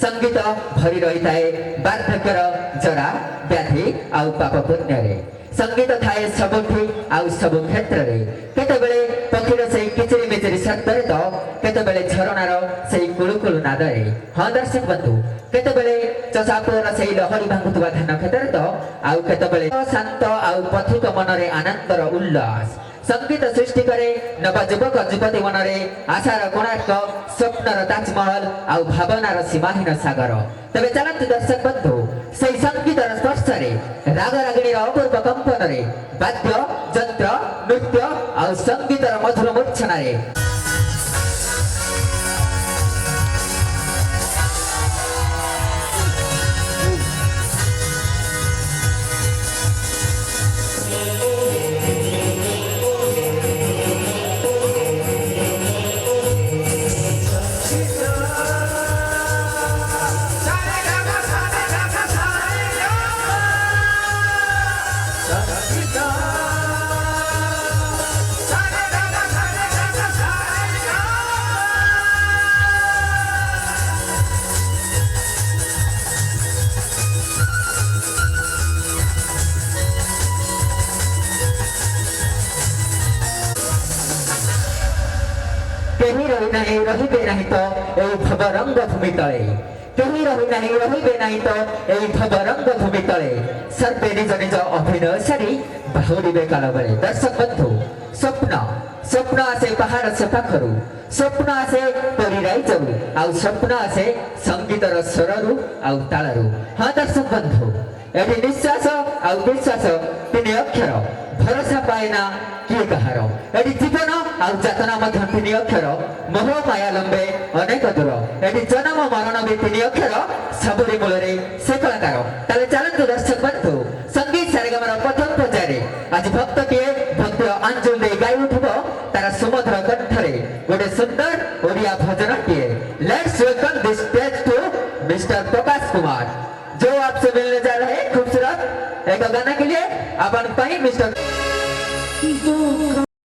संगीत भरी रही थाए बार्धक्यर जरा व्याधि आउ पाप पुण्य संगीत थाए सबुठी आउ सबु क्षेत्र रे केतेबेले पक्षीर से किचिरी मिचिरी शब्द रे तो केतेबेले झरणार से कुलुकुलु नाद रे हाँ दर्शक बंधु केतेबेले चसापुर से लहरी भांगुवा धान क्षेत्र तो आउ केतेबेले शांत आउ पथिक मनरे आनंदर उल्लास संगीत सृष्टि करे नवजुवक युवती मनरे आशार कोणार्क स्वप्नर ताजमहल आउ भावनार सीमाहीन सागर तबे चलत दर्शक बंधु से संगीतर स्पर्शरे राग रागिणीर अपूर्व कंपनरे वाद्य यंत्र नृत्य आउ संगीतर मधुर मूर्छनारे केही रही नहीं रहिबे नहीं तो एई भवरंग भूमि तले केही रही नहीं रहिबे नहीं तो एई भवरंग भूमि तले सर्वे निज निज अभिनय सारी बाहुरिबे काल बेले दर्शक बंधु स्वप्न स्वप्न आसे पहाड़ से पाखरु स्वप्न आसे परी राइजरु आउ स्वप्न आसे संगीतर स्वररु आउ तालरु हाँ दर्शक बंधु एटी निश्वास आउ विश्वास तीन अक्षर भरोसा पाएना किए कहार एटी जीवन आउ जातना मध्य तीन अक्षर मोह माया लंबे अनेक दूर एटी जन्म मरण भी तीन अक्षर सबरी मूल से कलाकार ताले चलतु दर्शक बंधु संगीत सारेगामार प्रथम पर्याये आज भक्त किए भक्त अंजुल दे गाई उठब तार सुमधुर कंठरे गोटे सुंदर ओडिया भजन किए let's welcome this stage to mister Prakash Kumar जो आपसे मिलने जा रहे हैं खूबसूरत एक गाना के लिए अपन मिस्टर